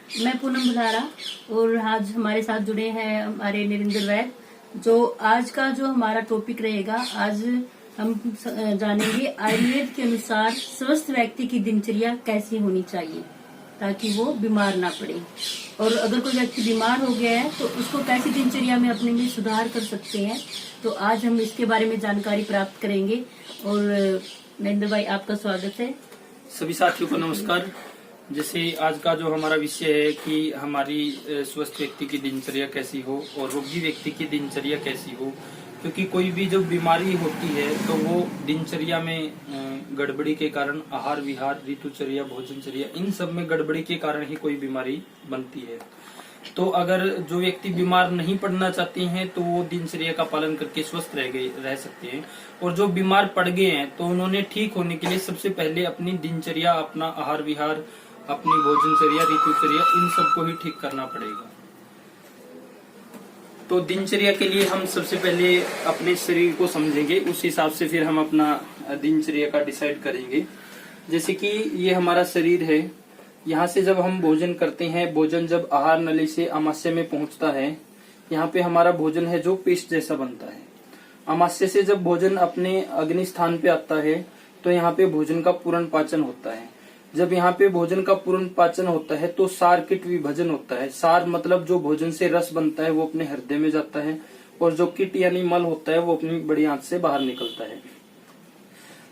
मैं पूनम बुलारा और आज हमारे साथ जुड़े हैं हमारे नरेंद्र वैद। जो आज का जो हमारा टॉपिक रहेगा, आज हम जानेंगे आयुर्वेद के अनुसार स्वस्थ व्यक्ति की दिनचर्या कैसी होनी चाहिए ताकि वो बीमार ना पड़े। और अगर कोई व्यक्ति बीमार हो गया है तो उसको कैसी दिनचर्या में अपने में सुधार कर सकते हैं। तो आज हम इसके बारे में जानकारी प्राप्त करेंगे। और नरेंद्र भाई, आपका स्वागत है। सभी साथियों को नमस्कार। जैसे आज का जो हमारा विषय है कि हमारी स्वस्थ व्यक्ति की दिनचर्या कैसी हो और रोगी व्यक्ति की दिनचर्या कैसी हो, क्योंकि कोई भी जब बीमारी होती है तो वो दिनचर्या में गड़बड़ी के कारण, आहार विहार, ऋतुचर्या, भोजनचर्या, इन सब में गड़बड़ी के कारण ही कोई बीमारी बनती है। तो अगर जो व्यक्ति बीमार नहीं पड़ना चाहते हैं तो वो दिनचर्या का पालन करके स्वस्थ रह सकते हैं। और जो बीमार पड़ गए हैं तो उन्होंने ठीक होने के लिए सबसे पहले अपनी दिनचर्या, अपना आहार विहार, अपनी भोजनचर्या, ऋतुचर्या, इन सबको ही ठीक करना पड़ेगा। तो दिनचर्या के लिए हम सबसे पहले अपने शरीर को समझेंगे, उस हिसाब से फिर हम अपना दिनचर्या का डिसाइड करेंगे। जैसे कि ये हमारा शरीर है, यहाँ से जब हम भोजन करते हैं, भोजन जब आहार नली से आमाशय में पहुंचता है, यहाँ पे हमारा भोजन है जो पेस्ट जैसा बनता है। आमाशय से जब भोजन अपने अग्नि स्थान पे आता है तो यहाँ पे भोजन का पूर्ण पाचन होता है। जब यहाँ पे भोजन का पूर्ण पाचन होता है तो सार कीट विभाजन होता है। सार मतलब जो भोजन से रस बनता है वो अपने हृदय में जाता है, और जो कीट यानी मल होता है वो अपनी बड़ी आंत से बाहर निकलता है।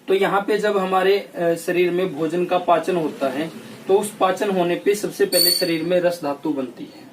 तो यहाँ पे जब हमारे शरीर में भोजन का पाचन होता है तो उस पाचन होने पे सबसे पहले शरीर में रस धातु बनती है।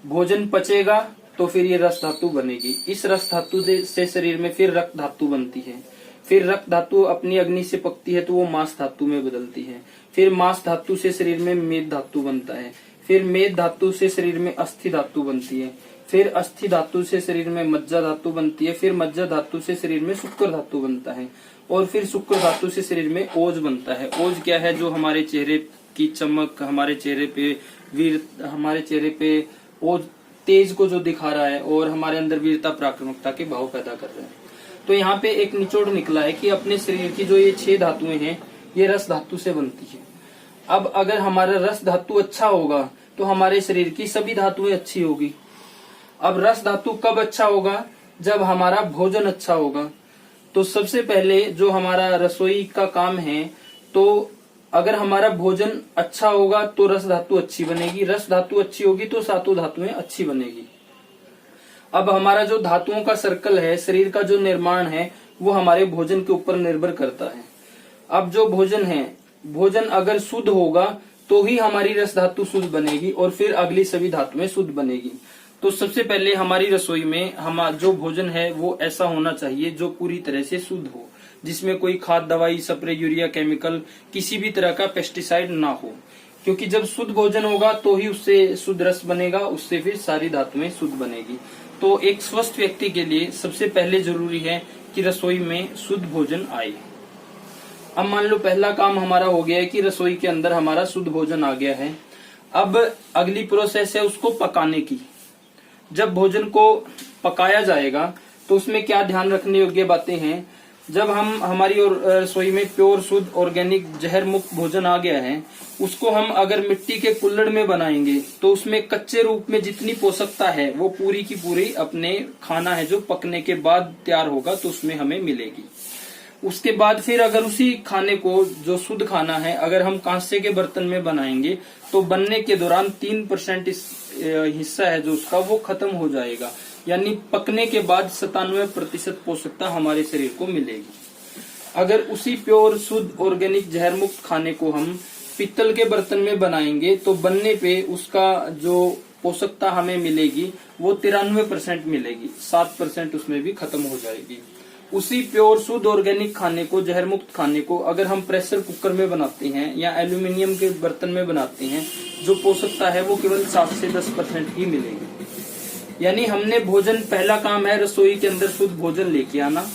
भोजन पचेगा तो फिर ये रस धातु बनेगी। इस रस धातु से शरीर में फिर रक्त धातु बनती है। फिर रक्त धातु अपनी अग्नि से पकती है तो वो मांस धातु में बदलती है। फिर मांस धातु से शरीर में मेद धातु बनता है। फिर मेद धातु से शरीर में अस्थि धातु बनती है। फिर अस्थि धातु से शरीर में मज्जा धातु बनती है। फिर मज्जा धातु से शरीर में शुक्र धातु बनता है। और फिर शुक्र धातु से शरीर में ओज बनता है। ओज क्या है? जो हमारे चेहरे की चमक, हमारे चेहरे पे वीर, हमारे चेहरे पे ओज तेज को जो दिखा रहा है और हमारे अंदर वीरता, पराक्रमता के भाव पैदा कर रहा है। तो यहाँ पे एक निचोड़ निकला है कि अपने शरीर की जो ये 6 धातुएं हैं ये रस धातु से बनती है। अब अगर हमारा रस धातु अच्छा होगा तो हमारे शरीर की सभी धातुएं अच्छी होगी। अब रस धातु कब अच्छा होगा? जब हमारा भोजन अच्छा होगा। तो सबसे पहले जो हमारा रसोई का काम है, तो अगर हमारा भोजन अच्छा होगा तो रस धातु अच्छी बनेगी, रस धातु अच्छी होगी तो सातों धातुएं अच्छी बनेगी। अब हमारा जो धातुओं का सर्कल है, शरीर का जो निर्माण है, वो हमारे भोजन के ऊपर निर्भर करता है। अब जो भोजन है, भोजन अगर शुद्ध होगा तो ही हमारी रस धातु शुद्ध बनेगी और फिर अगली सभी धातुएं शुद्ध बनेगी। तो सबसे पहले हमारी रसोई में हमारा जो भोजन है वो ऐसा होना चाहिए जो पूरी तरह से शुद्ध हो, जिसमें कोई खाद, दवाई, स्प्रे, यूरिया, केमिकल, किसी भी तरह का पेस्टिसाइड ना हो। क्योंकि जब शुद्ध भोजन होगा तो ही उससे शुद्ध रस बनेगा, उससे फिर सारी धातुएं शुद्ध बनेगी। तो एक स्वस्थ व्यक्ति के लिए सबसे पहले जरूरी है कि रसोई में शुद्ध भोजन आए। अब मान लो पहला काम हमारा हो गया है कि रसोई के अंदर हमारा शुद्ध भोजन आ गया है। अब अगली प्रोसेस है उसको पकाने की। जब भोजन को पकाया जाएगा तो उसमें क्या ध्यान रखने योग्य बातें हैं? जब हम हमारी रसोई में प्योर, शुद्ध, ऑर्गेनिक, जहर मुक्त भोजन आ गया है, उसको हम अगर मिट्टी के कुल्हड़ में बनाएंगे तो उसमें कच्चे रूप में जितनी पोषकता है वो पूरी की पूरी अपने खाना है जो पकने के बाद तैयार होगा तो उसमें हमें मिलेगी। उसके बाद फिर अगर उसी खाने को, जो शुद्ध खाना है, अगर हम कांसे के बर्तन में बनाएंगे तो बनने के दौरान 3% हिस्सा है जो उसका वो खत्म हो जाएगा। यानी पकने के बाद 97% पोषकता हमारे शरीर को मिलेगी। अगर उसी प्योर, शुद्ध, ऑर्गेनिक, जहर मुक्त खाने को हम पीतल के बर्तन में बनाएंगे तो बनने पे उसका जो पोषकता हमें मिलेगी वो 93% मिलेगी, 7% उसमें भी खत्म हो जाएगी। उसी प्योर, शुद्ध, ऑर्गेनिक खाने को, जहर मुक्त खाने को अगर हम प्रेशर कुकर में बनाते हैं या एल्यूमिनियम के बर्तन में बनाते हैं, जो पोषकता है वो केवल 7 से 10% ही मिलेगी। यानी हमने भोजन, पहला काम है रसोई के अंदर शुद्ध भोजन लेके आना।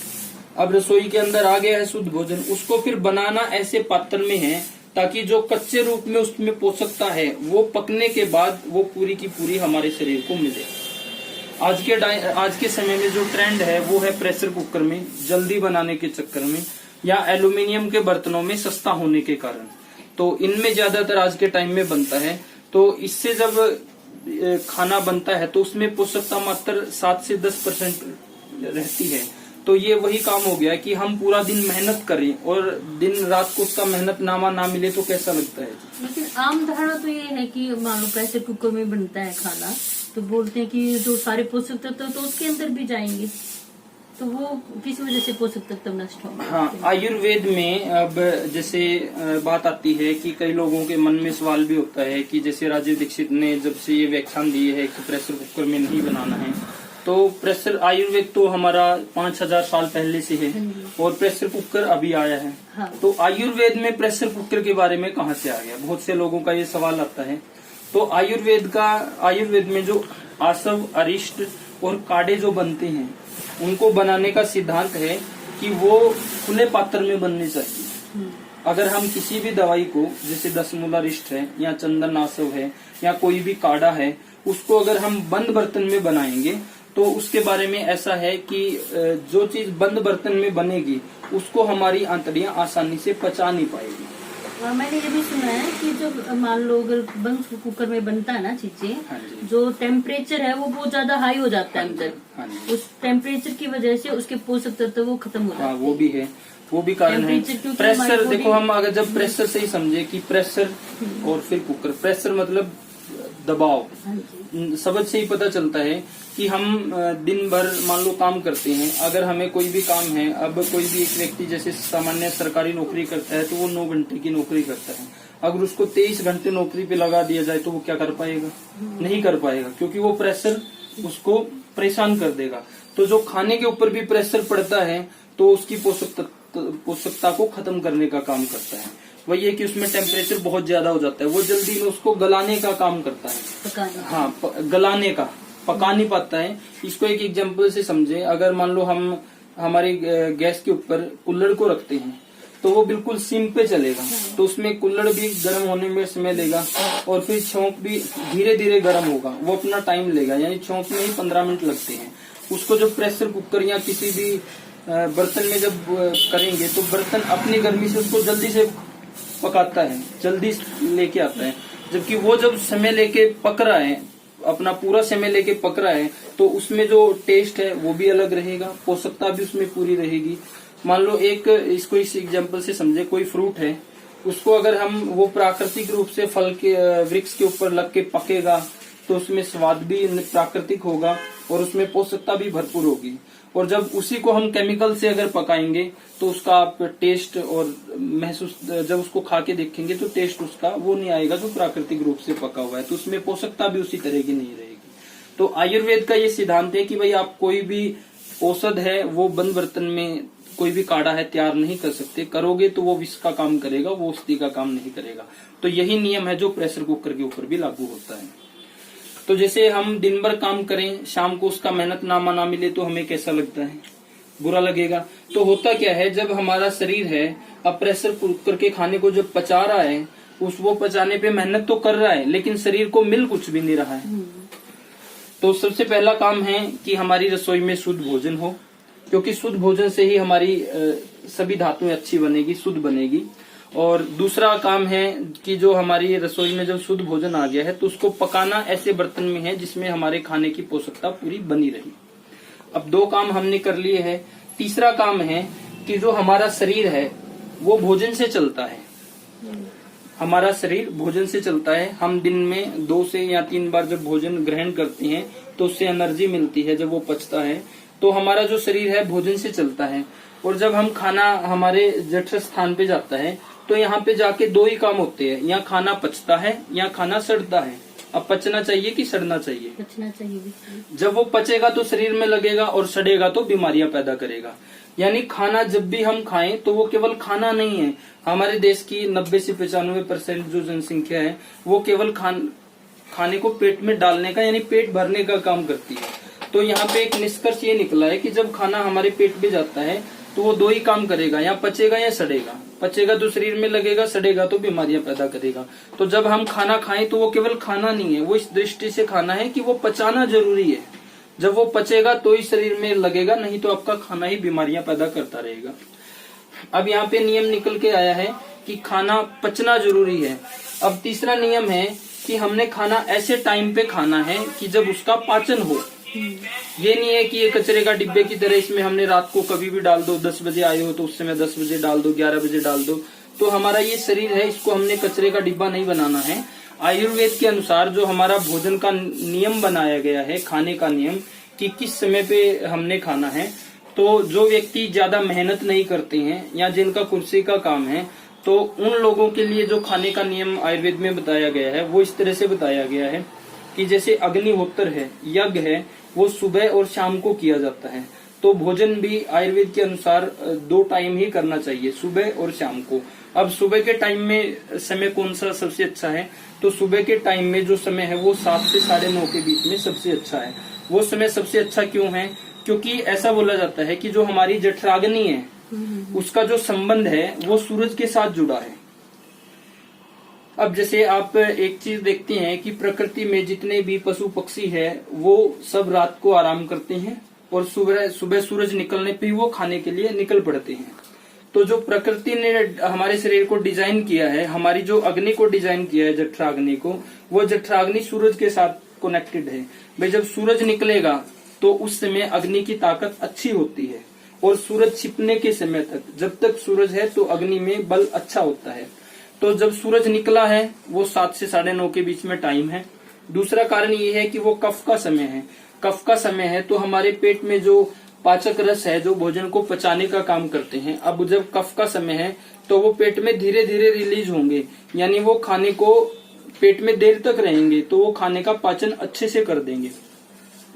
अब रसोई के अंदर आ गया है शुद्ध भोजन, उसको फिर बनाना ऐसे पात्र में है ताकि जो कच्चे रूप में उसमें पोषकता है वो पकने के बाद वो पूरी की पूरी हमारे शरीर को मिले। आज के समय में जो ट्रेंड है वो है प्रेशर कुकर में जल्दी बनाने के चक्कर में, या एल्यूमिनियम के बर्तनों में सस्ता होने के कारण। तो इनमें ज्यादातर आज के टाइम में बनता है। तो इससे जब खाना बनता है तो उसमें पोषकता मात्र 7 से 10% रहती है। तो ये वही काम हो गया कि हम पूरा दिन मेहनत करें और दिन रात को उसका मेहनतनामा ना मिले तो कैसा लगता है। लेकिन आम धारणा तो ये है कि मान लो प्रेशर कुकर में बनता है खाना, तो बोलते हैं कि जो सारे पोषक तत्व तो उसके अंदर भी जाएंगे, तो वो किस वजह से पोषक तत्व नष्ट होंगे। हाँ, आयुर्वेद में अब जैसे बात आती है कि कई लोगों के मन में सवाल भी होता है कि जैसे राजीव दीक्षित ने जब से ये व्याख्यान दिए है कि प्रेशर कुकर में नहीं बनाना है, तो प्रेशर आयुर्वेद तो हमारा 5000 साल पहले से है और प्रेशर कुकर अभी आया है। हाँ। तो आयुर्वेद में प्रेशर कुकर के बारे में कहाँ से आ गया, बहुत से लोगों का ये सवाल आता है। तो आयुर्वेद में जो आसव, अरिष्ट और काढ़े जो बनते हैं उनको बनाने का सिद्धांत है कि वो खुले पात्र में बनने चाहिए। अगर हम किसी भी दवाई को, जैसे 10 मूला अरिष्ट है या चंदन आसव है या कोई भी काढ़ा है, उसको अगर हम बंद बर्तन में बनाएंगे तो उसके बारे में ऐसा है कि जो चीज बंद बर्तन में बनेगी उसको हमारी आंतड़ियां आसानी से पचा नहीं पाएगी। मैंने ये भी सुना है कि जो मान लो अगर बंद कुकर में बनता है ना चीजें, हाँ जी। जो टेम्परेचर है वो बहुत ज्यादा हाई हो जाता है अंदर। हाँ जी। उस टेम्परेचर की वजह से उसके पोषक तत्व वो खत्म हो जाते हैं। हाँ, वो भी है, वो भी कारण है। टेम्परेचर क्योंकि प्रेशर हमारी देखो, हम अगर जब प्रेशर से ही समझे कि प्रेशर और फिर कुकर, प्रेशर मतलब दबाव, हाँ जी। शब्द से ही पता चलता है कि हम दिन भर मान लो काम करते हैं। अगर हमें कोई भी काम है, अब कोई भी एक व्यक्ति जैसे सामान्य सरकारी नौकरी करता है तो वो 9 घंटे की नौकरी करता है। अगर उसको 23 घंटे नौकरी पे लगा दिया जाए तो वो क्या कर पाएगा? नहीं कर पाएगा, क्योंकि वो प्रेशर उसको परेशान कर देगा। तो जो खाने के ऊपर भी प्रेशर पड़ता है तो उसकी पोषकता को खत्म करने का काम करता है। वही है कि उसमें टेम्परेचर बहुत ज्यादा हो जाता है, वो जल्दी में उसको गलाने का काम करता है। हाँ, गलाने का, पका नहीं पाता है। इसको एक एग्जांपल से समझे, अगर मान लो हम हमारे गैस के ऊपर कुल्हड़ को रखते हैं तो वो बिल्कुल सिम पे चलेगा, तो उसमें कुल्हड़ भी गर्म होने में समय लेगा और फिर छोंक भी धीरे धीरे गर्म होगा, वो अपना टाइम लेगा, यानी छोंक में ही 15 मिनट लगते हैं। उसको जो प्रेशर कुकर या किसी भी बर्तन में जब करेंगे तो बर्तन अपनी गर्मी से उसको जल्दी से पकाता है, जल्दी लेके आता है। जबकि वो जब समय लेके पक रहा है, अपना पूरा समय लेके पक रहा है, तो उसमें जो टेस्ट है वो भी अलग रहेगा, पोषकता भी उसमें पूरी रहेगी। मान लो इसको इस एग्जांपल से समझे, कोई फ्रूट है, उसको अगर हम वो प्राकृतिक रूप से फल के वृक्ष के ऊपर लग के पकेगा तो उसमें स्वाद भी प्राकृतिक होगा और उसमें पोषकता भी भरपूर होगी। और जब उसी को हम केमिकल से अगर पकाएंगे तो उसका आप टेस्ट और महसूस, जब उसको खा के देखेंगे तो टेस्ट उसका वो नहीं आएगा जो प्राकृतिक रूप से पका हुआ है, तो उसमें पोषकता भी उसी तरह की नहीं रहेगी। तो आयुर्वेद का ये सिद्धांत है कि भाई आप कोई भी औषध है वो बंद बर्तन में, कोई भी काढ़ा है तैयार नहीं कर सकते, करोगे तो वो विष का काम करेगा, वो औषधि का काम नहीं करेगा। तो यही नियम है जो प्रेशर कुकर के ऊपर भी लागू होता है। तो जैसे हम दिन भर काम करें, शाम को उसका मेहनतनामा ना मिले तो हमें कैसा लगता है? बुरा लगेगा। तो होता क्या है, जब हमारा शरीर है अब प्रेशर कुकर के खाने को जब पचा रहा है, वो पचाने पे मेहनत तो कर रहा है लेकिन शरीर को मिल कुछ भी नहीं रहा है। तो सबसे पहला काम है कि हमारी रसोई में शुद्ध भोजन हो, क्योंकि शुद्ध भोजन से ही हमारी सभी धातुएं अच्छी बनेगी, शुद्ध बनेगी। और दूसरा काम है कि जो हमारी रसोई में जब शुद्ध भोजन आ गया है तो उसको पकाना ऐसे बर्तन में है जिसमें हमारे खाने की पोषकता पूरी बनी रही। अब 2 काम हमने कर लिए हैं। तीसरा काम है कि जो हमारा शरीर है वो भोजन से चलता है। हमारा शरीर भोजन से चलता है। हम दिन में 2 से या 3 बार जब भोजन ग्रहण करते हैं तो उससे एनर्जी मिलती है, जब वो पचता है। तो हमारा जो शरीर है भोजन से चलता है। और जब हम खाना हमारे जठर स्थान पे जाता है तो यहाँ पे जाके 2 ही काम होते हैं, या खाना पचता है या खाना सड़ता है। अब पचना चाहिए कि सड़ना चाहिए? पचना चाहिए। जब वो पचेगा तो शरीर में लगेगा और सड़ेगा तो बीमारियां पैदा करेगा। यानी खाना जब भी हम खाएं तो वो केवल खाना नहीं है। हमारे देश की 90 से 95% जो जनसंख्या है वो केवल खाने को पेट में डालने का, यानी पेट भरने का काम करती है। तो यहाँ पे एक निष्कर्ष ये निकला है कि जब खाना हमारे पेट में जाता है तो वो 2 ही काम करेगा, या पचेगा या सड़ेगा। पचेगा तो शरीर में लगेगा, सड़ेगा तो बीमारियां पैदा करेगा। तो जब हम खाना खाएं तो वो केवल खाना नहीं है, वो इस दृष्टि से खाना है कि वो पचाना जरूरी है। जब वो पचेगा तो ही शरीर में लगेगा, नहीं तो आपका खाना ही बीमारियां पैदा करता रहेगा। अब यहाँ पे नियम निकल के आया है कि खाना पचना जरूरी है। अब तीसरा नियम है कि हमने खाना ऐसे टाइम पे खाना है कि जब उसका पाचन हो। ये नहीं है कि ये कचरे का डिब्बे की तरह इसमें हमने रात को कभी भी डाल दो, 10 बजे आए हो तो उस समय 10 बजे डाल दो, 11 बजे डाल दो। तो हमारा ये शरीर है, इसको हमने कचरे का डिब्बा नहीं बनाना है। आयुर्वेद के अनुसार जो हमारा भोजन का नियम बनाया गया है, खाने का नियम, कि किस समय पे हमने खाना है। तो जो व्यक्ति ज्यादा मेहनत नहीं करते हैं या जिनका कुर्सी का काम है, तो उन लोगों के लिए जो खाने का नियम आयुर्वेद में बताया गया है वो इस तरह से बताया गया है कि जैसे अग्निहोत्र है, यज्ञ है, वो सुबह और शाम को किया जाता है। तो भोजन भी आयुर्वेद के अनुसार 2 टाइम ही करना चाहिए, सुबह और शाम को। अब सुबह के टाइम में समय कौन सा सबसे अच्छा है? तो सुबह के टाइम में जो समय है वो 7 से 9:30 के बीच में सबसे अच्छा है। वो समय सबसे अच्छा क्यों है? क्योंकि ऐसा बोला जाता है कि जो हमारी जठराग्नि है उसका जो संबंध है वो सूरज के साथ जुड़ा है। अब जैसे आप एक चीज देखते हैं कि प्रकृति में जितने भी पशु पक्षी है वो सब रात को आराम करते हैं और सुबह सूरज निकलने पे वो खाने के लिए निकल पड़ते हैं। तो जो प्रकृति ने हमारे शरीर को डिजाइन किया है, हमारी जो अग्नि को डिजाइन किया है, जठराग्नि को, वो जठराग्नि सूरज के साथ कनेक्टेड है। भाई जब सूरज निकलेगा तो उस समय अग्नि की ताकत अच्छी होती है और सूरज छिपने के समय तक, जब तक सूरज है तो अग्नि में बल अच्छा होता है। तो जब सूरज निकला है वो 7 से 9:30 के बीच में टाइम है। दूसरा कारण ये है कि वो कफ का समय है। कफ का समय है तो हमारे पेट में जो पाचक रस है जो भोजन को पचाने का काम करते हैं, अब जब कफ का समय है तो वो पेट में धीरे धीरे रिलीज होंगे, यानी वो खाने को पेट में देर तक रहेंगे, तो वो खाने का पाचन अच्छे से कर देंगे।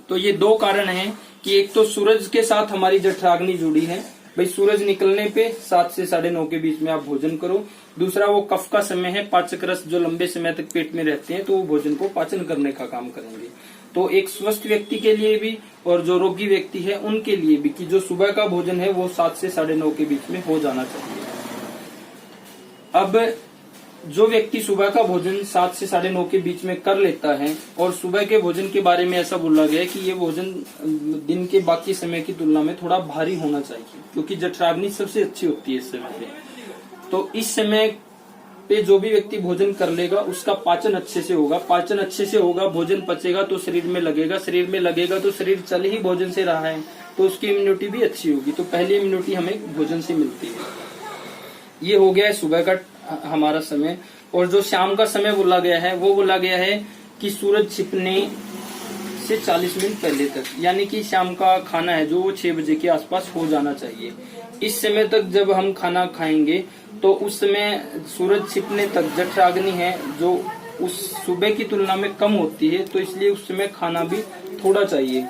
तो ये 2 कारण हैं कि एक तो सूरज के साथ हमारी जठराग्नि जुड़ी है, भाई सूरज निकलने पे 7 से 9:30 के बीच में आप भोजन करो। दूसरा वो कफ का समय है, पाचक रस जो लंबे समय तक पेट में रहते हैं तो वो भोजन को पाचन करने का काम करेंगे। तो एक स्वस्थ व्यक्ति के लिए भी और जो रोगी व्यक्ति है उनके लिए भी कि जो सुबह का भोजन है वो 7 से 9:30 के बीच में हो जाना चाहिए। अब जो व्यक्ति सुबह का भोजन 7 से 9:30 के बीच में कर लेता है, और सुबह के भोजन के बारे में ऐसा बोला गया है कि ये भोजन दिन के बाकी समय की तुलना में थोड़ा भारी होना चाहिए, क्योंकि जठराग्नि सबसे अच्छी होती है इस समय पे। तो इस समय पे जो भी व्यक्ति भोजन कर लेगा उसका पाचन अच्छे से होगा, पाचन अच्छे से होगा, भोजन पचेगा तो शरीर में लगेगा, शरीर में लगेगा तो शरीर चल ही भोजन से रहा है तो उसकी इम्यूनिटी भी अच्छी होगी। तो पहली इम्यूनिटी हमें भोजन से मिलती है। ये हो गया है सुबह का हमारा समय। और जो शाम का समय बोला गया है वो बोला गया है कि सूरज छिपने से 40 मिनट पहले तक, यानी कि शाम का खाना है जो वो 6 बजे के आसपास हो जाना चाहिए। इस समय तक जब हम खाना खाएंगे तो उस समय सूरज छिपने तक जठराग्नि है जो उस सुबह की तुलना में कम होती है, तो इसलिए उस समय खाना भी थोड़ा चाहिए।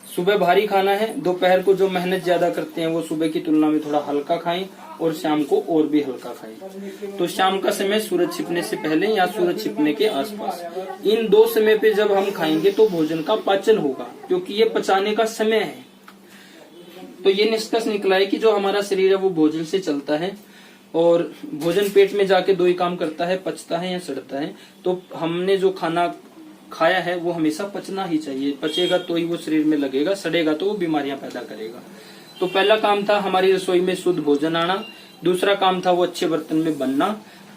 सुबह भारी खाना है, दोपहर को जो मेहनत ज्यादा करते हैं वो सुबह की तुलना में थोड़ा हल्का खाएं और शाम को और भी हल्का खाएं। तो शाम का समय सूरज छिपने से पहले या सूरज छिपने के आसपास, इन 2 समय पे जब हम खाएंगे तो भोजन का पाचन होगा, क्योंकि ये पचाने का समय है। तो ये निष्कर्ष निकला है कि जो हमारा शरीर है वो भोजन से चलता है और भोजन पेट में जाके 2 ही काम करता है, पचता है या सड़ता है। तो हमने जो खाना खाया है वो हमेशा पचना ही चाहिए, पचेगा तो ही वो शरीर में लगेगा, सड़ेगा तो वो बीमारियां पैदा करेगा। तो पहला काम था हमारी रसोई में शुद्ध भोजन आना, दूसरा काम था वो अच्छे बर्तन में बनना,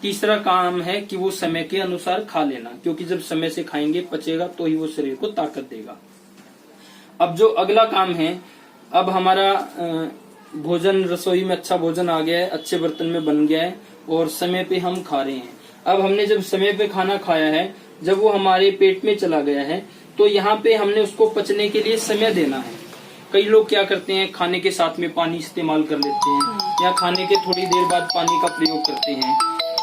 तीसरा काम है कि वो समय के अनुसार खा लेना, क्योंकि जब समय से खाएंगे पचेगा तो ही वो शरीर को ताकत देगा। अब जो अगला काम है, अब हमारा भोजन रसोई में अच्छा भोजन आ गया है, अच्छे बर्तन में बन गया है और समय पे हम खा रहे हैं। अब हमने जब समय पे खाना खाया है, जब वो हमारे पेट में चला गया है, तो यहाँ पे हमने उसको पचने के लिए समय देना है। कई लोग क्या करते हैं, खाने के साथ में पानी इस्तेमाल कर लेते हैं या खाने के थोड़ी देर बाद पानी का प्रयोग करते हैं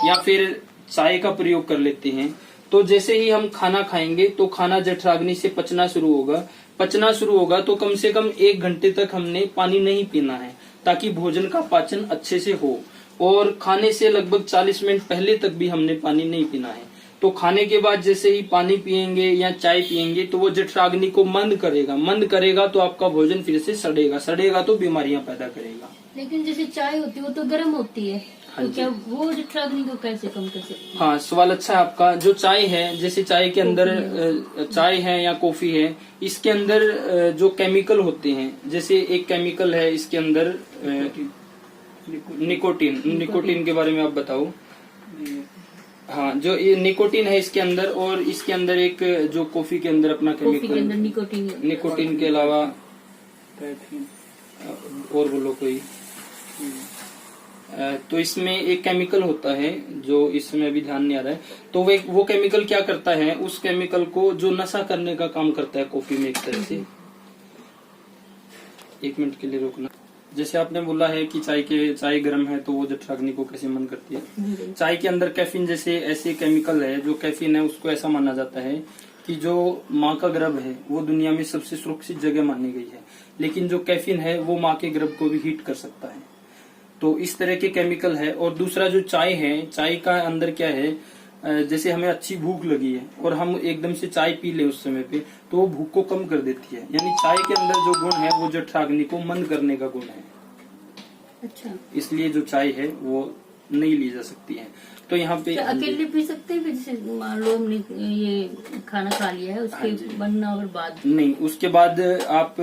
या फिर चाय का प्रयोग कर लेते हैं। तो जैसे ही हम खाना खाएंगे तो खाना जठराग्नि से पचना शुरू होगा तो कम से कम 1 घंटे तक हमने पानी नहीं पीना है, ताकि भोजन का पाचन अच्छे से हो। और खाने से लगभग 40 मिनट पहले तक भी हमने पानी नहीं पीना है। तो खाने के बाद जैसे ही पानी पिएंगे या चाय पिएंगे तो वो जठराग्नि को मंद करेगा तो आपका भोजन फिर से सड़ेगा तो बीमारियां पैदा करेगा। लेकिन जैसे चाय होती है वो तो गर्म होती है, तो क्या वो जठराग्नि को कैसे कम कर सकते हैं? हाँ, सवाल अच्छा है आपका। जो चाय है, जैसे चाय के अंदर चाय है या कॉफी है, इसके अंदर जो केमिकल होते हैं, जैसे एक केमिकल है इसके अंदर निकोटीन के बारे में आप बताओ। हाँ, जो ये निकोटीन है इसके अंदर, और इसके अंदर एक जो कॉफी के अंदर अपना कॉफी के केमिकल, अंदर निकोटीन निकोटीन के अलावा और बोलो कोई, तो इसमें एक केमिकल होता है जो इसमें अभी ध्यान नहीं आ रहा है। तो वो केमिकल क्या करता है, उस केमिकल को जो नशा करने का काम करता है कॉफी में एक तरह से। एक मिनट के लिए रोकना। जैसे आपने बोला है कि चाय गर्म है तो वो जठराग्नि को कैसे मंद करती है। चाय के अंदर कैफीन जैसे ऐसे केमिकल है, जो कैफीन है उसको ऐसा माना जाता है कि जो माँ का गर्भ है वो दुनिया में सबसे सुरक्षित जगह मानी गई है, लेकिन जो कैफीन है वो माँ के गर्भ को भी हीट कर सकता है। तो इस तरह के केमिकल है। और दूसरा जो चाय है, चाय का अंदर क्या है, जैसे हमें अच्छी भूख लगी है और हम एकदम से चाय पी ले उस समय पे, तो वो भूख को कम कर देती है। यानी चाय के अंदर जो गुण है वो जठराग्नि को मंद करने का गुण है। अच्छा, इसलिए जो चाय है वो नहीं ली जा सकती है। तो यहाँ पे अकेले पी सकते हैं? जैसे मान लो हमने ये खाना खा लिया है, उसके बनना और बाद नहीं, उसके बाद आप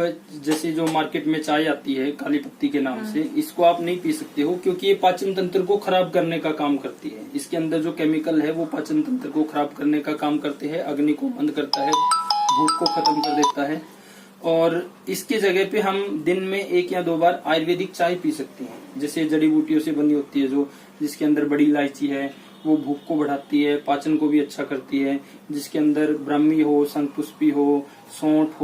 जैसे जो मार्केट में चाय आती है काली पत्ती के नाम से, इसको आप नहीं पी सकते हो, क्योंकि ये पाचन तंत्र को खराब करने का काम करती है। इसके अंदर जो केमिकल है वो पाचन तंत्र को खराब करने का काम करते हैं, अग्नि को बंद करता है, भूख को खत्म कर देता है। और इसकी जगह पे हम दिन में 1 या 2 बार आयुर्वेदिक चाय पी सकते हैं, जैसे जड़ी बूटियों से बनी होती है, जो जिसके अंदर बड़ी इलायची है, वो भूख को बढ़ाती है, पाचन को भी अच्छा करती है। जिसके अंदर ब्राह्मी हो, शंखपुष्पी हो, सौंफ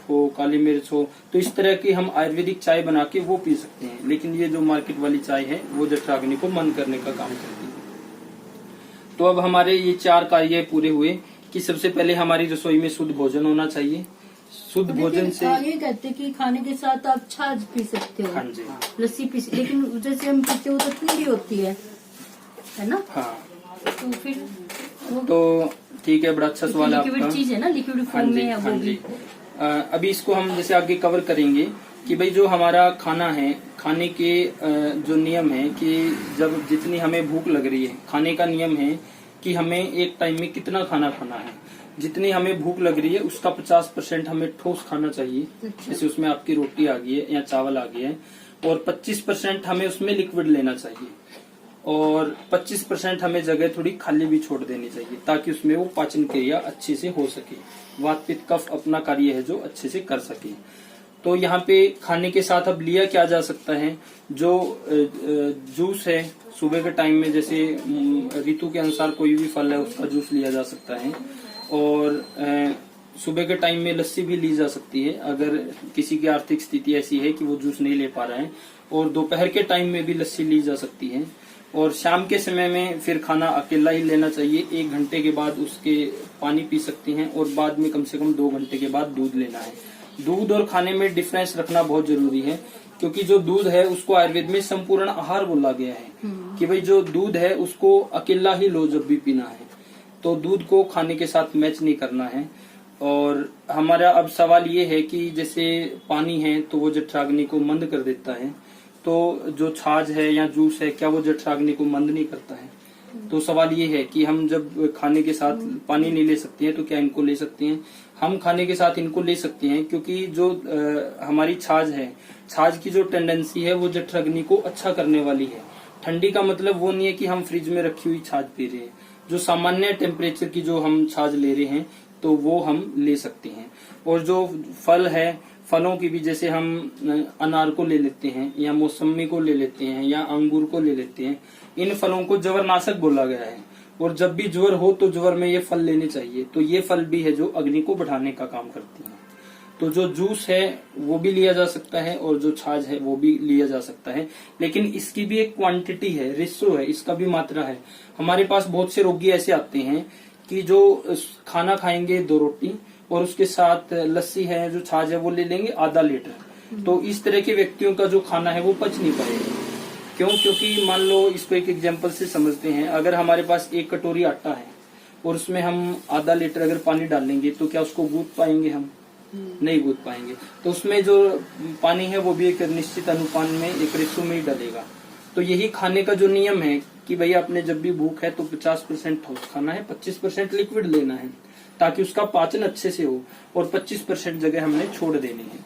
हो, काली मिर्च हो, तो इस तरह की हम आयुर्वेदिक चाय बना के वो पी सकते हैं। लेकिन ये जो मार्केट वाली चाय है वो जठराग्नि को मंद करने का काम करती है। तो अब हमारे ये 4 कार्य पूरे हुए कि सबसे पहले हमारी रसोई में शुद्ध भोजन होना चाहिए। शुद्ध भोजन से ये कहते हैं कि खाने के साथ आप छाछ पी सकते हो। हाँ जी, लस्सी पी, लेकिन जैसे हम पीते हो तो ठंडी होती है ना? हाँ। तो फिर तो ठीक है, बड़ा अच्छा सवाल है लिक्विड आपका। चीज है ना, लिक्विड हाँ फॉर्म जी, में है हाँ वो जी। भी। अभी इसको हम जैसे आगे कवर करेंगे कि भाई जो हमारा खाना है, खाने के जो नियम है कि जब जितनी हमें भूख लग रही है, खाने का नियम है कि हमें एक टाइम में कितना खाना खाना है। जितनी हमें भूख लग रही है उसका 50% हमें ठोस खाना चाहिए। अच्छा। जैसे उसमें आपकी रोटी आ गई है या चावल आ गया है, और 25% हमें उसमें लिक्विड लेना चाहिए, और 25% हमें जगह थोड़ी खाली भी छोड़ देनी चाहिए, ताकि उसमें वो पाचन क्रिया अच्छे से हो सके, वात पित्त कफ अपना कार्य है जो अच्छे से कर सके। तो यहाँ पे खाने के साथ अब लिया क्या जा सकता है, जो जूस है सुबह के टाइम में, जैसे ऋतु के अनुसार कोई भी फल है उसका जूस लिया जा सकता है, और सुबह के टाइम में लस्सी भी ली जा सकती है अगर किसी की आर्थिक स्थिति ऐसी है कि वो जूस नहीं ले पा रहा है, और दोपहर के टाइम में भी लस्सी ली जा सकती है। और शाम के समय में फिर खाना अकेला ही लेना चाहिए। 1 घंटे के बाद उसके पानी पी सकती हैं, और बाद में कम से कम 2 घंटे के बाद दूध लेना है। दूध और खाने में डिफरेंस रखना बहुत जरूरी है, क्योंकि जो दूध है उसको आयुर्वेद में संपूर्ण आहार बोला गया है कि भाई जो दूध है उसको अकेला ही लो जब भी पीना है, तो दूध को खाने के साथ मैच नहीं करना है। और हमारा अब सवाल ये है कि जैसे पानी है तो वो जठराग्नि को मंद कर देता है, तो जो छाछ है या जूस है क्या वो जठराग्नि को मंद नहीं करता है? तो सवाल ये है कि हम जब खाने के साथ पानी नहीं ले सकते हैं तो क्या इनको ले सकते हैं? हम खाने के साथ इनको ले सकते हैं, क्योंकि जो हमारी छाछ है, छाछ की जो टेंडेंसी है वो जठराग्नि को अच्छा करने वाली है। ठंडी का मतलब वो नहीं है कि हम फ्रिज में रखी हुई छाछ पी रहे हैं, जो सामान्य टेम्परेचर की जो हम छाछ ले रहे हैं तो वो हम ले सकते हैं। और जो फल है, फलों की भी, जैसे हम अनार को ले लेते हैं या मौसमी को ले लेते हैं या अंगूर को ले लेते हैं, इन फलों को ज्वरनाशक बोला गया है, और जब भी ज्वर हो तो ज्वर में ये फल लेने चाहिए। तो ये फल भी है जो अग्नि को बढ़ाने का काम करती हैं। तो जो जूस है वो भी लिया जा सकता है, और जो छाछ है वो भी लिया जा सकता है, लेकिन इसकी भी एक क्वांटिटी है, रेशो है, इसका भी मात्रा है। हमारे पास बहुत से रोगी ऐसे आते हैं कि जो खाना खाएंगे 2 रोटी और उसके साथ लस्सी है, जो छाछ है वो ले लेंगे आधा लीटर। तो इस तरह के व्यक्तियों का जो खाना है वो पच नहीं पाएगा। क्यों? क्योंकि मान लो इसको एक एग्जांपल से समझते हैं, अगर हमारे पास 1 कटोरी आटा है और उसमें हम आधा लीटर अगर पानी डालेंगे तो क्या उसको गूंथ पाएंगे? हम नहीं गूंथ पाएंगे। तो उसमें जो पानी है वो भी एक निश्चित अनुपात में, एक रेशो में ही डलेगा। तो यही खाने का जो नियम है कि भाई आपने जब भी भूख है तो 50% ठोस खाना है, 25% लिक्विड लेना है, ताकि उसका पाचन अच्छे से हो, और 25% जगह हमने छोड़ देनी है।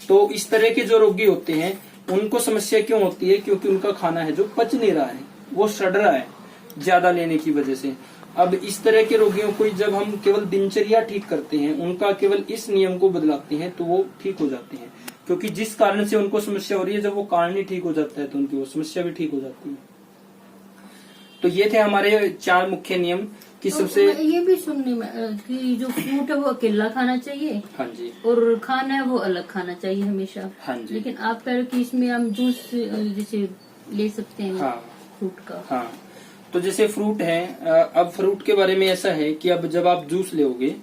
तो इस तरह के जो रोगी होते हैं उनको समस्या क्यों होती है? क्योंकि उनका खाना है जो पच नहीं रहा है, वो सड़ रहा है। ज्यादा लेने की वजह से। अब इस तरह के रोगियों को जब हम केवल दिनचर्या ठीक करते हैं, उनका केवल इस नियम को बदलाते हैं, तो वो ठीक हो जाते हैं। क्योंकि जिस कारण से उनको समस्या हो रही है, जब वो कारण ही ठीक हो जाता है तो उनकी वो समस्या भी ठीक हो जाती है। तो ये थे हमारे 4 मुख्य नियम कि तो सबसे ये भी सुनने में कि जो फ्रूट है वो अकेला खाना चाहिए, हाँ जी, और खाना है वो अलग खाना चाहिए हमेशा। हाँ जी, लेकिन आप कह रहे हो कि इसमें हम जूस जैसे ले सकते हैं हाँ फ्रूट का। हाँ। तो जैसे फ्रूट है, अब फ्रूट के बारे में ऐसा है कि अब जब आप जूस लेोगे,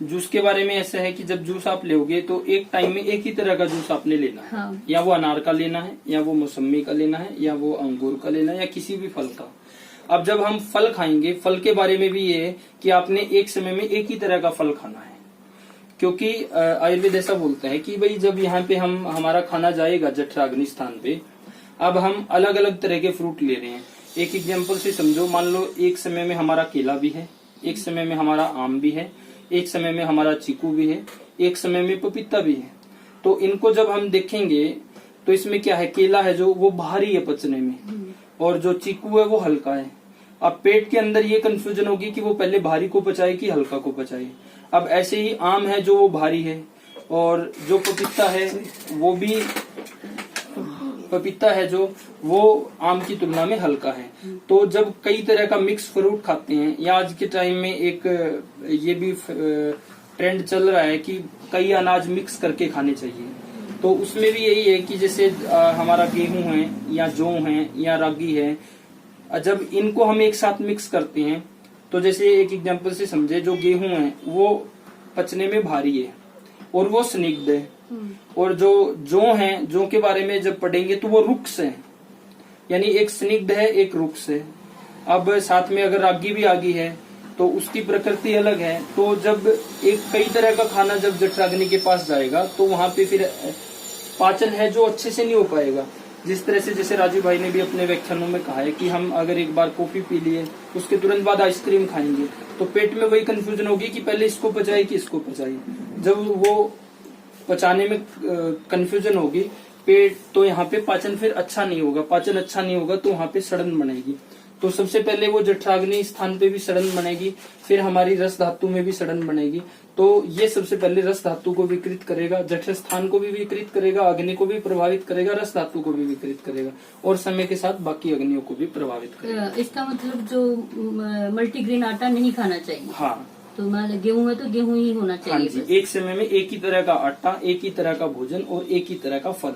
जूस के बारे में ऐसा है कि जब जूस आप लेोगे तो एक टाइम में एक ही तरह का जूस आपने लेना है। हाँ। या वो अनार का लेना है, या वो मौसमी का लेना है, या वो अंगूर का लेना है, या किसी भी फल का। अब जब हम फल खाएंगे, फल के बारे में भी ये है कि आपने एक समय में एक ही तरह का फल खाना है। क्योंकि आयुर्वेद ऐसा बोलता है कि भाई जब यहाँ पे हम हमारा खाना जाएगा जठराग्नि स्थान पे, अब हम अलग अलग तरह के फ्रूट ले रहे हैं। एक एग्जांपल से समझो, मान लो एक समय में हमारा केला भी है, एक समय में हमारा आम भी है, एक समय में हमारा चीकू भी है, एक समय में पपीता भी है। तो इनको जब हम देखेंगे तो इसमें क्या है, केला है जो वो भारी है पचने में, और जो चीकू है वो हल्का है। अब पेट के अंदर ये कंफ्यूजन होगी कि वो पहले भारी को पचाए कि हल्का को पचाए। अब ऐसे ही आम है जो वो भारी है, और जो पपीता है वो भी पपीता है जो वो आम की तुलना में हल्का है। तो जब कई तरह का मिक्स फ्रूट खाते हैं, या आज के टाइम में एक ये भी ट्रेंड चल रहा है कि कई अनाज मिक्स करके खाने चाहिए, तो उसमें भी यही है कि जैसे हमारा गेहूं है, या जौ है, या रागी है, जब इनको हम एक साथ मिक्स करते हैं, तो जैसे एक एग्जांपल से समझे, जो गेहूं है वो पचने में भारी है और वो स्निग्ध है, और जो जौ है, जौ के बारे में जब पढ़ेंगे तो वो रुक्ष है, यानी एक स्निग्ध है एक रुक्ष है। अब साथ में अगर रागी भी आ गई है तो उसकी प्रकृति अलग है। तो जब एक कई तरह का खाना जब जठराग्नि के पास जाएगा तो वहां पे फिर पाचन है जो अच्छे से नहीं हो पाएगा। जिस तरह से जैसे राजू भाई ने भी अपने व्याख्यानों में कहा है कि हम अगर एक बार कॉफी पी लिए, उसके तुरंत बाद आइसक्रीम खाएंगे, तो पेट में वही कंफ्यूजन होगी कि पहले इसको पचाए कि इसको पचाए। जब वो पचाने में कंफ्यूजन होगी पेट, तो यहाँ पे पाचन फिर अच्छा नहीं होगा। पाचन अच्छा नहीं होगा तो वहां पे सड़न बनेगी। तो सबसे पहले वो जठराग्नि स्थान पे भी सड़न बनेगी, फिर हमारी रस धातु में भी सड़न बनेगी। तो ये सबसे पहले रस धातु को विकृत करेगा, जठर स्थान को भी विकृत करेगा, अग्नि को भी प्रभावित करेगा, रस धातु को भी विकृत करेगा, और समय के साथ बाकी अग्नियों को भी प्रभावित करेगा। इसका मतलब जो मल्टीग्रेन आटा नहीं खाना चाहिए। हाँ, तो मान गेहूं है तो गेहूं ही होना चाहिए। हाँ जी, एक समय में एक ही तरह का आटा, एक ही तरह का भोजन और एक ही तरह का फल।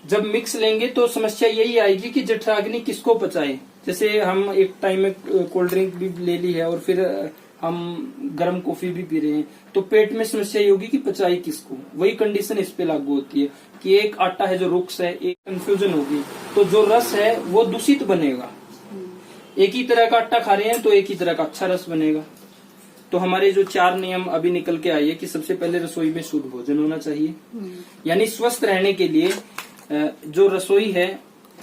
जब मिक्स लेंगे तो समस्या यही आएगी कि जठराग्नि किसको पचाए। जैसे हम एक टाइम में कोल्ड ड्रिंक भी ले ली है और फिर हम गर्म कॉफी भी पी रहे हैं, तो पेट में समस्या ये होगी कि पचाए किसको। वही कंडीशन इस पे लागू होती है कि एक आटा है जो रुक्ष है, एक कंफ्यूजन होगी, तो जो रस है वो दूषित बनेगा। एक ही तरह का आटा खा रहे हैं तो एक ही तरह का अच्छा रस बनेगा। तो हमारे जो 4 नियम अभी निकल के आए कि सबसे पहले रसोई में शुद्ध भोजन होना चाहिए, यानी स्वस्थ रहने के लिए जो रसोई है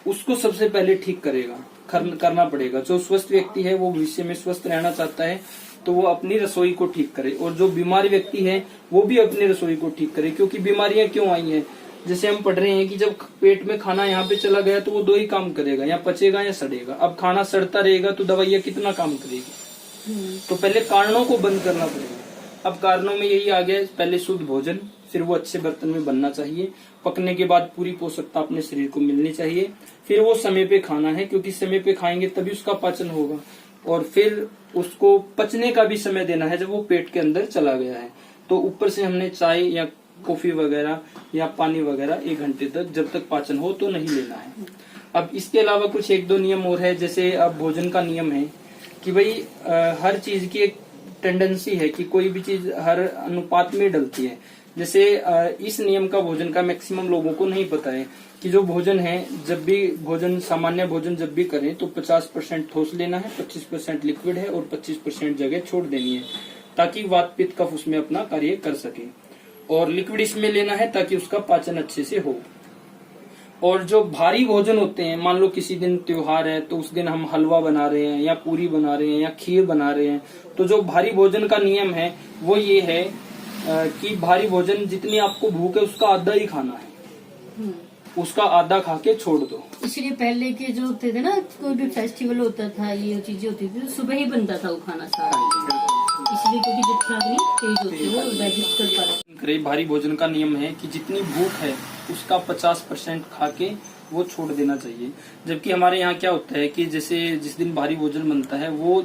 उसको सबसे पहले ठीक करना पड़ेगा। जो स्वस्थ व्यक्ति है वो भविष्य में स्वस्थ रहना चाहता है तो वो अपनी रसोई को ठीक करे, और जो बीमार व्यक्ति है वो भी अपनी रसोई को ठीक करे। क्योंकि बीमारियां क्यों आई हैं, जैसे हम पढ़ रहे हैं कि जब पेट में खाना यहाँ पे चला गया तो वो 2 ही काम करेगा, या पचेगा या सड़ेगा। अब खाना सड़ता रहेगा तो दवाइयाँ कितना काम करेगी। तो पहले कारणों को बंद करना पड़ेगा। अब कारणों में यही आ गया, पहले शुद्ध भोजन, फिर वो अच्छे बर्तन में बनना चाहिए, पकने के बाद पूरी पोषकता अपने शरीर को मिलनी चाहिए, फिर वो समय पे खाना है, क्योंकि समय पे खाएंगे तभी उसका पाचन होगा, और फिर उसको पचने का भी समय देना है जब वो पेट के अंदर चला गया है। तो ऊपर से हमने चाय या कॉफी वगैरह या पानी वगैरह 1 घंटे तक जब तक पाचन हो तो नहीं लेना है। अब इसके अलावा कुछ 1-2 नियम और है। जैसे अब भोजन का नियम है कि भाई हर चीज की एक टेंडेंसी है कि कोई भी चीज हर अनुपात में डलती है। जैसे इस नियम का भोजन का मैक्सिमम लोगों को नहीं पता है कि जो भोजन है, जब भी भोजन सामान्य भोजन जब भी करें तो 50% ठोस लेना है, 25% लिक्विड है और 25% जगह छोड़ देनी है, ताकि वात पित्त कफ उसमें अपना कार्य कर सके। और लिक्विड इसमें लेना है ताकि उसका पाचन अच्छे से हो। और जो भारी भोजन होते हैं, मान लो किसी दिन त्योहार है तो उस दिन हम हलवा बना रहे हैं या पूरी बना रहे हैं या खीर बना रहे हैं, तो जो भारी भोजन का नियम है वो ये है कि भारी भोजन जितनी आपको भूख है उसका आधा ही खाना है। उसका आधा खा के छोड़ दो। इसलिए पहले के जो होते थे ना, कोई भी फेस्टिवल होता था, ये चीजें होती थी, तो सुबह ही बनता था वो खाना सारा, इसलिए क्योंकि जठराग्नि तेज होती है, वो डाइजेस्ट कर पा रहा। भारी भोजन का नियम है कि जितनी भूख है उसका 50% खा के वो छोड़ देना चाहिए। जबकि हमारे यहाँ क्या होता है कि जैसे जिस दिन भारी भोजन बनता है वो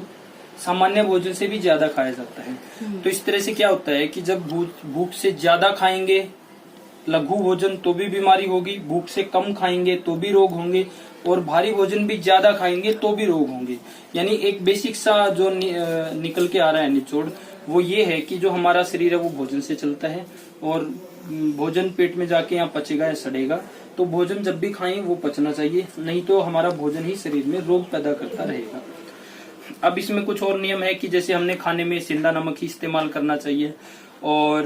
सामान्य भोजन से भी ज्यादा खाया जाता है। तो इस तरह से क्या होता है कि जब भूख से ज्यादा खाएंगे लघु भोजन तो भी बीमारी होगी, भूख से कम खाएंगे तो भी रोग होंगे, और भारी भोजन भी ज्यादा खाएंगे तो भी रोग होंगे। यानी एक बेसिक सा जो निकल के आ रहा है निचोड़, वो ये है कि जो हमारा शरीर है वो भोजन से चलता है, और भोजन पेट में जाके यहाँ पचेगा या सड़ेगा। तो भोजन जब भी खाएं वो पचना चाहिए, नहीं तो हमारा भोजन ही शरीर में रोग पैदा करता रहेगा। अब इसमें कुछ और नियम है कि जैसे हमने खाने में सेंधा नमक ही इस्तेमाल करना चाहिए, और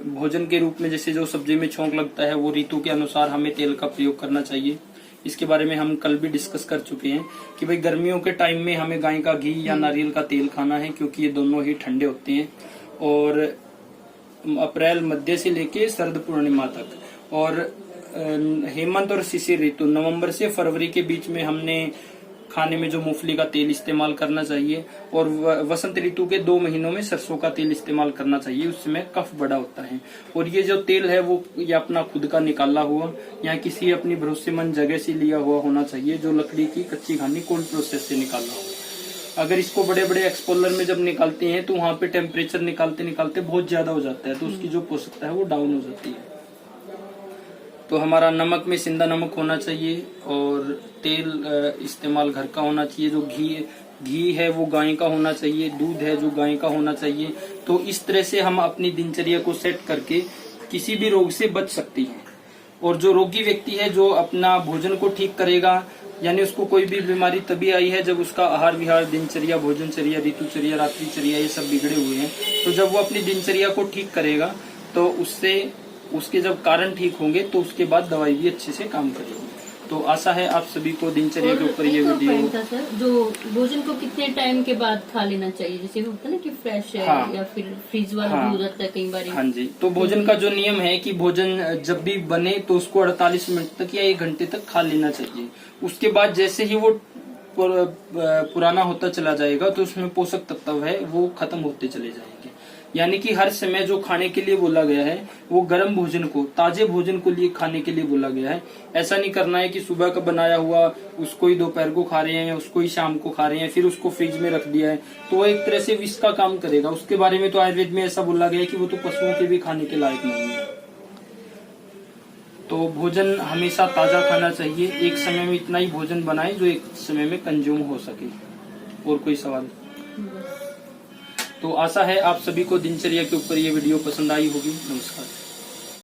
भोजन के रूप में जैसे जो सब्जी में छौंक लगता है वो ऋतु के अनुसार हमें तेल का प्रयोग करना चाहिए। इसके बारे में हम कल भी डिस्कस कर चुके हैं कि भाई गर्मियों के टाइम में हमें गाय का घी या नारियल का तेल खाना है, क्योंकि ये दोनों ही ठंडे होते हैं। और अप्रैल मध्य से लेके शरद पूर्णिमा तक, और हेमंत और शिशिर ऋतु नवंबर से फरवरी के बीच में हमने खाने में जो मूंगफली का तेल इस्तेमाल करना चाहिए, और वसंत ऋतु के 2 महीनों में सरसों का तेल इस्तेमाल करना चाहिए, उसमें कफ बड़ा होता है। और ये जो तेल है वो या अपना खुद का निकाला हुआ या किसी अपनी भरोसेमंद जगह से लिया हुआ होना चाहिए, जो लकड़ी की कच्ची घानी कोल्ड प्रोसेस से निकाला हो। अगर इसको बड़े बड़े एक्सपोलर में जब निकालते हैं तो वहां पे टेम्परेचर निकालते निकालते बहुत ज्यादा हो जाता है, तो उसकी जो पोषकता है वो डाउन हो जाती है। तो हमारा नमक में सिंधा नमक होना चाहिए, और तेल इस्तेमाल घर का होना चाहिए। जो घी है वो गाय का होना चाहिए, दूध है जो गाय का होना चाहिए। तो इस तरह से हम अपनी दिनचर्या को सेट करके किसी भी रोग से बच सकती हैं। और जो रोगी व्यक्ति है जो अपना भोजन को ठीक करेगा, यानी उसको कोई भी बीमारी तभी आई है जब उसका आहार विहार, दिनचर्या, भोजनचर्या, ऋतुचर्या, रात्रिचर्या ये सब बिगड़े हुए हैं। तो जब वो अपनी दिनचर्या को ठीक करेगा तो उससे उसके जब कारण ठीक होंगे तो उसके बाद दवाई भी अच्छे से काम करेगी। तो आशा है आप सभी को दिनचर्या के ऊपर ये वीडियो। सर, जो भोजन को कितने टाइम के बाद खा लेना चाहिए, जैसे होता है ना कि फ्रेश है, हाँ, या फिर फ्रीज वाला भी हो जाता है कई बार। हाँ जी, तो भोजन का जो नियम है कि भोजन जब भी बने तो उसको 48 मिनट तक या 1 घंटे तक खा लेना चाहिए। उसके बाद जैसे ही वो पुराना होता चला जाएगा तो उसमें पोषक तत्व है वो खत्म होते चले जाएंगे। यानी कि हर समय जो खाने के लिए बोला गया है वो गर्म भोजन को, ताजे भोजन को लिए खाने के लिए बोला गया है। ऐसा नहीं करना है कि सुबह का बनाया हुआ उसको ही दोपहर को खा रहे हैं या उसको ही शाम को खा रहे हैं, फिर उसको फ्रिज में रख दिया है, तो वो एक तरह से विष का काम करेगा। उसके बारे में तो आयुर्वेद में ऐसा बोला गया है कि वो तो पशुओं के भी खाने के लायक नहीं है। तो भोजन हमेशा ताजा खाना चाहिए। एक समय में इतना ही भोजन बनाए जो एक समय में कंज्यूम हो सके। और कोई सवाल? तो आशा है आप सभी को दिनचर्या के ऊपर ये वीडियो पसंद आई होगी। नमस्कार।